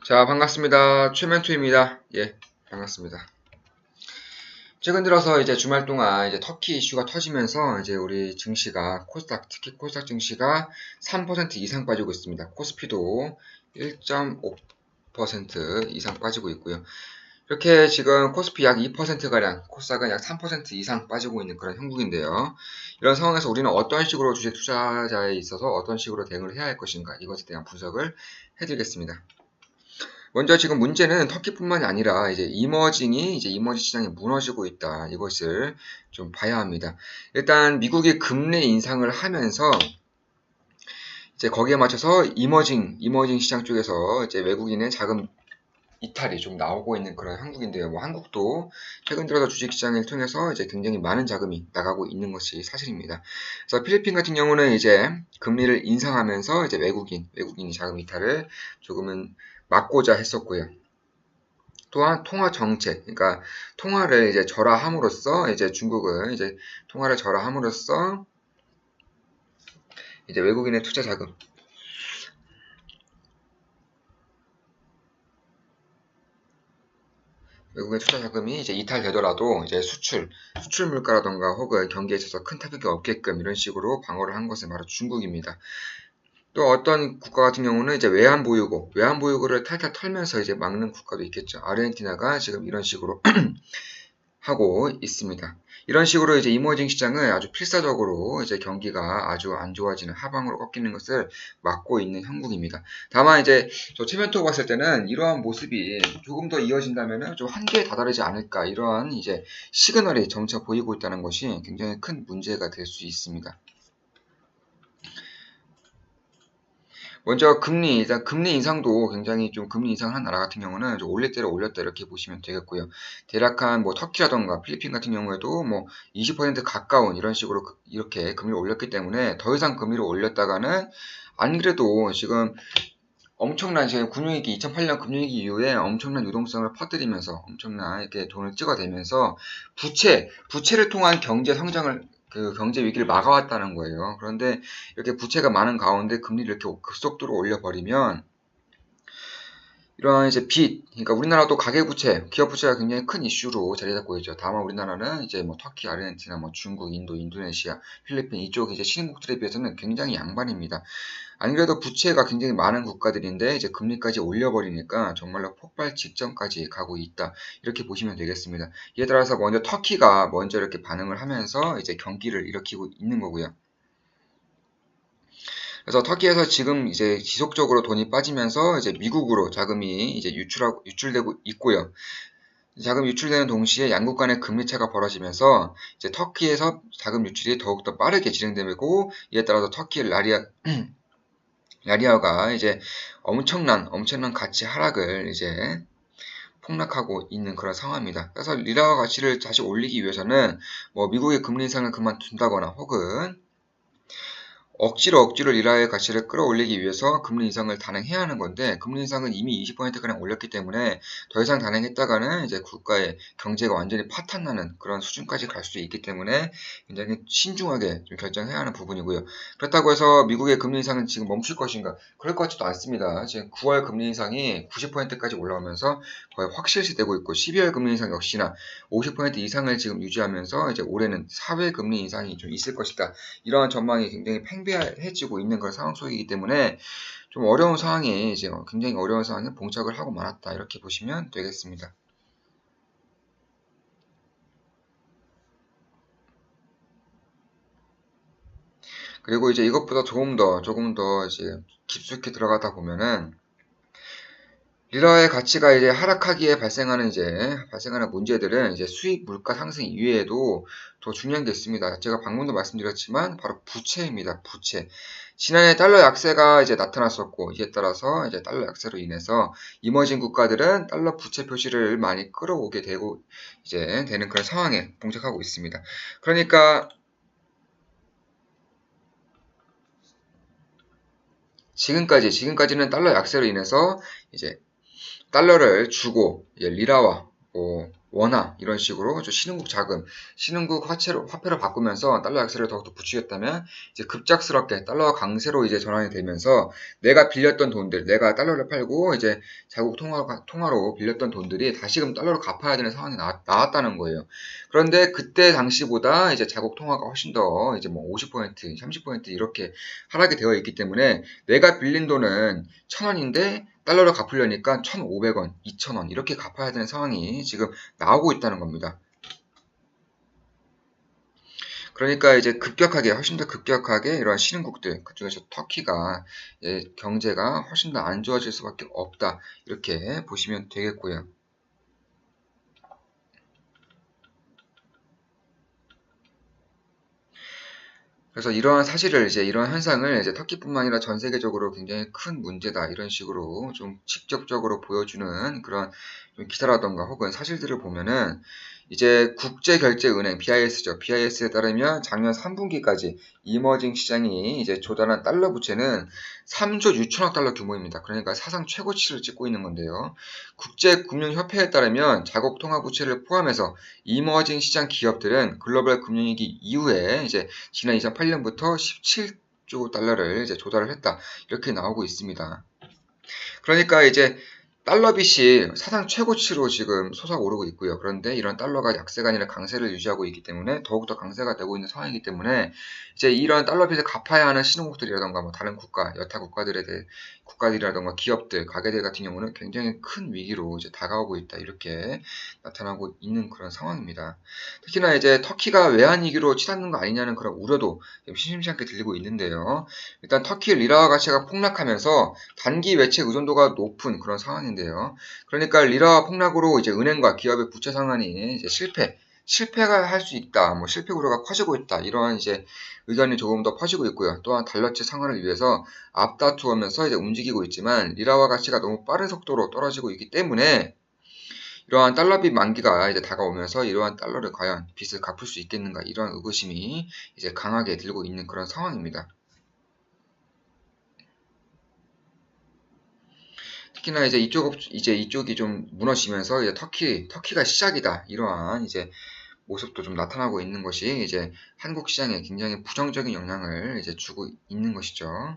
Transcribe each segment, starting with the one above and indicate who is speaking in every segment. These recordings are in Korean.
Speaker 1: 자, 반갑습니다. 최면투입니다. 예, 반갑습니다. 최근 들어서 이제 주말 동안 이제 터키 이슈가 터지면서 이제 우리 증시가 코스닥, 특히 코스닥 증시가 3% 이상 빠지고 있습니다. 코스피도 1.5% 이상 빠지고 있고요. 이렇게 지금 코스피 약 2%가량, 코스닥은 약 3% 이상 빠지고 있는 그런 형국인데요. 이런 상황에서 우리는 어떤 식으로 주식 투자자에 있어서 어떤 식으로 대응을 해야 할 것인가, 이것에 대한 분석을 해드리겠습니다. 먼저 지금 문제는 터키뿐만이 아니라 이제 이머징 시장이 무너지고 있다. 이것을 좀 봐야 합니다. 일단 미국이 금리 인상을 하면서 이제 거기에 맞춰서 이머징 시장 쪽에서 이제 외국인의 자금 이탈이 좀 나오고 있는 그런 한국인데요. 뭐 한국도 최근 들어서 주식시장을 통해서 이제 굉장히 많은 자금이 나가고 있는 것이 사실입니다. 그래서 필리핀 같은 경우는 이제 금리를 인상하면서 이제 외국인이 자금 이탈을 조금은 막고자 했었고요. 또한 통화 정책, 그러니까 통화를 이제 절하함으로써 이제 중국은 이제 통화를 절하함으로써 이제 외국인 투자 자금이 이제 이탈되더라도 이제 수출 물가라던가 혹은 경기에 있어서 큰 타격이 없게끔 이런 식으로 방어를 한 것은 바로 중국입니다. 또 어떤 국가 같은 경우는 이제 외환 보유고를 탈탈 털면서 이제 막는 국가도 있겠죠. 아르헨티나가 지금 이런 식으로 하고 있습니다. 이런 식으로 이제 이머징 시장은 아주 필사적으로 이제 경기가 아주 안 좋아지는 하방으로 꺾이는 것을 막고 있는 형국입니다. 다만 이제 저 체면토 봤을 때는 이러한 모습이 조금 더 이어진다면은 좀 한계에 다다르지 않을까 이러한 이제 시그널이 점차 보이고 있다는 것이 굉장히 큰 문제가 될 수 있습니다. 먼저 일단 금리 인상도 굉장히 좀 금리 인상을 한 나라 같은 경우는 좀 올릴 때를 올렸다 이렇게 보시면 되겠고요. 대략 뭐 터키라던가 필리핀 같은 경우에도 뭐 20% 가까운 이런 식으로 이렇게 금리를 올렸기 때문에 더 이상 금리를 올렸다가는 안 그래도 지금 엄청난 지금 2008년 금융위기 이후에 엄청난 유동성을 퍼뜨리면서 엄청난 이렇게 돈을 찍어대면서 부채를 통한 경제 성장을 경제 위기를 막아왔다는 거예요. 그런데 이렇게 부채가 많은 가운데 금리를 이렇게 급속도로 올려버리면 이러한 이제 그러니까 우리나라도 가계부채, 기업부채가 굉장히 큰 이슈로 자리 잡고 있죠. 다만 우리나라는 이제 뭐 터키, 아르헨티나, 뭐 중국, 인도, 인도네시아, 필리핀 이쪽 이제 신흥국들에 비해서는 굉장히 양반입니다. 안 그래도 부채가 굉장히 많은 국가들인데 이제 금리까지 올려버리니까 정말로 폭발 직전까지 가고 있다. 이렇게 보시면 되겠습니다. 이에 따라서 먼저 터키가 먼저 이렇게 반응을 하면서 이제 경기를 일으키고 있는 거고요. 그래서 터키에서 지금 이제 지속적으로 돈이 빠지면서 이제 미국으로 자금이 이제 유출되고 있고요. 자금 유출되는 동시에 양국 간의 금리 차가 벌어지면서 이제 터키에서 자금 유출이 더욱더 빠르게 진행되고 이에 따라서 터키 라리아가 이제 엄청난 가치 하락을 이제 폭락하고 있는 그런 상황입니다. 그래서 리라와 가치를 다시 올리기 위해서는 뭐 미국의 금리 인상을 그만둔다거나 혹은 억지로 리라의 가치를 끌어올리기 위해서 금리 인상을 단행해야 하는 건데 금리 인상은 이미 20%가량 올렸기 때문에 더 이상 단행했다가는 이제 국가의 경제가 완전히 파탄나는 그런 수준까지 갈 수 있기 때문에 굉장히 신중하게 좀 결정해야 하는 부분이고요. 그렇다고 해서 미국의 금리 인상은 지금 멈출 것인가? 그럴 것 같지도 않습니다. 지금 9월 금리 인상이 90%까지 올라오면서 거의 확실시되고 있고 12월 금리 인상 역시나 50% 이상을 지금 유지하면서 이제 올해는 4회 금리 인상이 좀 있을 것이다. 이러한 전망이 굉장히 팽배해지고 있는 그런 상황 속이기 때문에 좀 어려운 상황에 이제 굉장히 어려운 상황에 봉착을 하고 말았다 이렇게 보시면 되겠습니다. 그리고 이제 이것보다 조금 더 이제 깊숙이 들어가다 보면은 리라의 가치가 이제 하락하기에 발생하는 문제들은 이제 수입 물가 상승 이외에도 더 중요한 게 있습니다. 제가 방금도 말씀드렸지만 바로 부채입니다. 부채. 지난해 달러 약세가 이제 나타났었고 이에 따라서 이제 달러 약세로 인해서 이머징 국가들은 달러 부채 표시를 많이 끌어오게 되고 이제 되는 그런 상황에 봉착하고 있습니다. 그러니까 지금까지는 달러 약세로 인해서 이제 달러를 주고 리라와 뭐 원화 이런 식으로 좀 신흥국 자금, 신흥국 화폐로 바꾸면서 달러 약세를 더욱더 부추겼다면 이제 급작스럽게 달러 강세로 이제 전환이 되면서 내가 빌렸던 돈들, 내가 달러를 팔고 이제 자국 통화로 빌렸던 돈들이 다시금 달러로 갚아야 되는 상황이 나왔다는 거예요. 그런데 그때 당시보다 이제 자국 통화가 훨씬 더 이제 뭐 50%, 30% 이렇게 하락이 되어 있기 때문에 내가 빌린 돈은 1,000원인데 달러로 갚으려니까 1,500원, 2,000원 이렇게 갚아야 되는 상황이 지금 나오고 있다는 겁니다. 그러니까 이제 급격하게, 훨씬 더 급격하게 이러한 신흥국들, 그중에서 터키가 경제가 훨씬 더 안 좋아질 수밖에 없다. 이렇게 보시면 되겠고요. 그래서 이러한 사실을 이러한 현상을 터키뿐만 아니라 전 세계적으로 굉장히 큰 문제다 이런 식으로 좀 직접적으로 보여주는 그런 좀 기사라던가 혹은 사실들을 보면은 이제 국제결제은행 BIS죠. BIS에 따르면 작년 3분기까지 이머징 시장이 이제 조달한 달러 부채는 3조 6천억 달러 규모입니다. 그러니까 사상 최고치를 찍고 있는 건데요. 국제금융협회에 따르면 자국 통화 부채를 포함해서 이머징 시장 기업들은 글로벌 금융위기 이후에 이제 지난 2008년부터 17조 달러를 이제 조달을 했다. 이렇게 나오고 있습니다. 그러니까 이제 달러 빚이 사상 최고치로 지금 솟아오르고 있고요. 그런데 이런 달러가 약세가 아니라 강세를 유지하고 있기 때문에 더욱더 강세가 되고 있는 상황이기 때문에 이제 이런 달러 빚을 갚아야 하는 신흥국들이라던가 뭐 다른 국가, 여타 국가들이라던가 기업들, 가게들 같은 경우는 굉장히 큰 위기로 이제 다가오고 있다. 이렇게 나타나고 있는 그런 상황입니다. 특히나 이제 터키가 외환 위기로 치닫는 거 아니냐는 그런 우려도 심심치 않게 들리고 있는데요. 일단 터키 리라화 가치가 폭락하면서 단기 외채 의존도가 높은 그런 상황인데요. 그러니까 리라화 폭락으로 이제 은행과 기업의 부채 상환이 이제 실패가 할 수 있다. 뭐 실패 우려가 커지고 있다. 이러한 이제 의견이 조금 더 퍼지고 있고요. 또한 달러채 상환을 위해서 앞다투면서 이제 움직이고 있지만 리라화 가치가 너무 빠른 속도로 떨어지고 있기 때문에 이러한 달러빚 만기가 이제 다가오면서 이러한 달러를 과연 빚을 갚을 수 있겠는가 이런 의구심이 이제 강하게 들고 있는 그런 상황입니다. 특히나 이제 이쪽이 좀 무너지면서 이제 터키가 시작이다. 이러한 이제 모습도 좀 나타나고 있는 것이 이제 한국 시장에 굉장히 부정적인 영향을 이제 주고 있는 것이죠.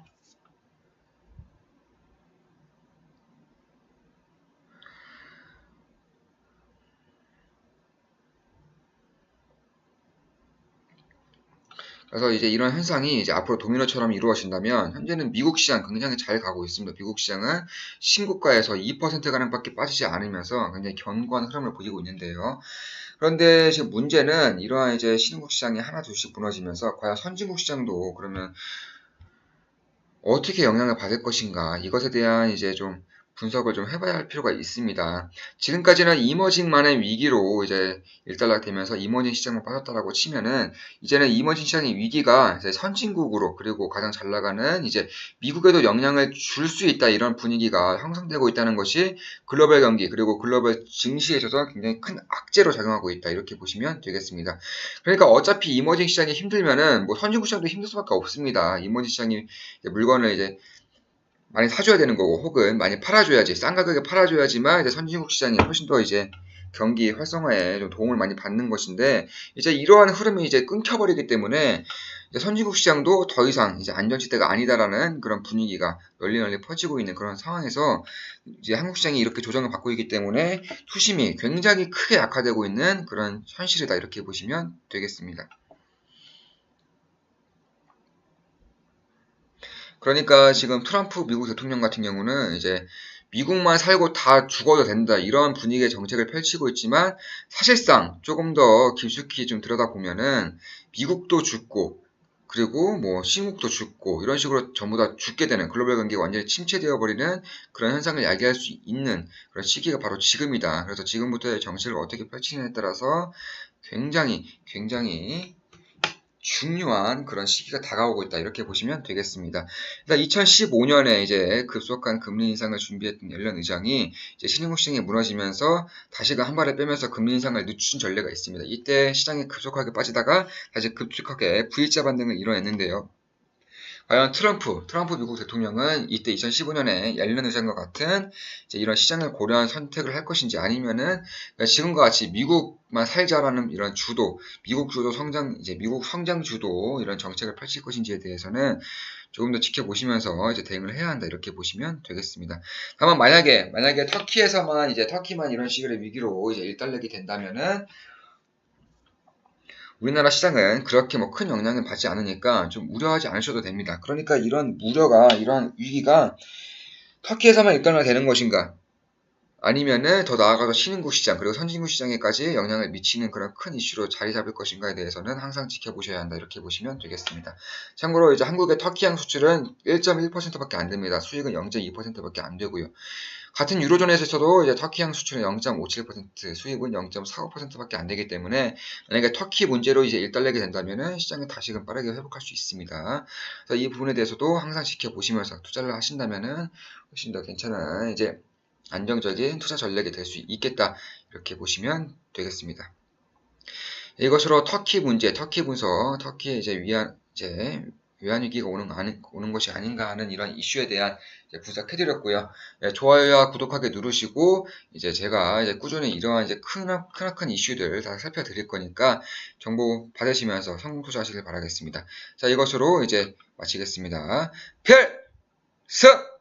Speaker 1: 그래서 이제 이런 현상이 이제 앞으로 도미노처럼 이루어진다면 현재는 미국 시장 굉장히 잘 가고 있습니다. 미국 시장은 신고가에서 2%가량밖에 빠지지 않으면서 굉장히 견고한 흐름을 보이고 있는데요. 그런데 지금 문제는 이러한 이제 신흥국 시장이 하나 둘씩 무너지면서 과연 선진국 시장도 그러면 어떻게 영향을 받을 것인가 이것에 대한 이제 좀 분석을 좀 해봐야 할 필요가 있습니다. 지금까지는 이머징만의 위기로 이제 일단락되면서 이머징 시장만 빠졌다라고 치면은 이제는 이머징 시장의 위기가 이제 선진국으로 그리고 가장 잘 나가는 이제 미국에도 영향을 줄 수 있다 이런 분위기가 형성되고 있다는 것이 글로벌 경기 그리고 글로벌 증시에 있어서 굉장히 큰 악재로 작용하고 있다 이렇게 보시면 되겠습니다. 그러니까 어차피 이머징 시장이 힘들면은 뭐 선진국 시장도 힘들 수밖에 없습니다. 이머징 시장이 물건을 이제 많이 사줘야 되는 거고 혹은 많이 팔아줘야지 싼 가격에 팔아줘야지만 이제 선진국 시장이 훨씬 더 이제 경기 활성화에 좀 도움을 많이 받는 것인데 이제 이러한 흐름이 이제 끊겨버리기 때문에 이제 선진국 시장도 더 이상 이제 안전지대가 아니다라는 그런 분위기가 널리 퍼지고 있는 그런 상황에서 이제 한국 시장이 이렇게 조정을 받고 있기 때문에 투심이 굉장히 크게 약화되고 있는 그런 현실이다 이렇게 보시면 되겠습니다. 그러니까 지금 트럼프 미국 대통령 같은 경우는 이제 미국만 살고 다 죽어도 된다 이런 분위기의 정책을 펼치고 있지만 사실상 조금 더 깊숙이 좀 들여다보면은 미국도 죽고 그리고 뭐 신국도 죽고 이런 식으로 전부 다 죽게 되는 글로벌 경기가 완전히 침체되어 버리는 그런 현상을 야기할 수 있는 그런 시기가 바로 지금이다. 그래서 지금부터의 정책을 어떻게 펼치느냐에 따라서 굉장히 중요한 그런 시기가 다가오고 있다. 이렇게 보시면 되겠습니다. 일단 2015년에 이제 급속한 금리 인상을 준비했던 옐런 의장이 이제 신흥국 시장이 무너지면서 다시금 한 발을 빼면서 금리 인상을 늦춘 전례가 있습니다. 이때 시장이 급속하게 빠지다가 다시 급속하게 V자 반등을 이뤄냈는데요. 과연 트럼프 미국 대통령은 이때 2015년에 옐런 의장과 같은 이제 이런 시장을 고려한 선택을 할 것인지 아니면은 그러니까 지금과 같이 미국만 살자라는 이런 주도, 미국 주도 성장, 이제 미국 성장 주도 이런 정책을 펼칠 것인지에 대해서는 조금 더 지켜보시면서 이제 대응을 해야 한다 이렇게 보시면 되겠습니다. 다만 만약에 터키에서만 이제 터키만 이런 식의 위기로 이제 일단락이 된다면은 우리나라 시장은 그렇게 뭐 큰 영향을 받지 않으니까 좀 우려하지 않으셔도 됩니다. 그러니까 이런 우려가, 이런 위기가 터키에서만 일단락 되는 것인가? 아니면은 더 나아가서 신흥국 시장, 그리고 선진국 시장에까지 영향을 미치는 그런 큰 이슈로 자리 잡을 것인가에 대해서는 항상 지켜보셔야 한다. 이렇게 보시면 되겠습니다. 참고로 이제 한국의 터키향 수출은 1.1%밖에 안 됩니다. 수익은 0.2%밖에 안 되고요. 같은 유로존에서도 이제 터키향 수출은 0.57%, 수입은 0.45%밖에 안 되기 때문에 만약에 터키 문제로 이제 일단락이 된다면은 시장이 다시금 빠르게 회복할 수 있습니다. 그래서 이 부분에 대해서도 항상 지켜보시면서 투자를 하신다면은 훨씬 더 괜찮은 이제 안정적인 투자 전략이 될 수 있겠다. 이렇게 보시면 되겠습니다. 이것으로 터키 문제, 터키 분석, 터키의 이제 외환 위기가 오는 것이 아닌가 하는 이런 이슈에 대한 분석해드렸고요. 예, 좋아요와 구독하기 누르시고 이제 제가 이제 꾸준히 이러한 이제 크나큰 이슈들 다 살펴드릴 거니까 정보 받으시면서 성공 투자하시길 바라겠습니다. 자, 이것으로 이제 마치겠습니다. 필승!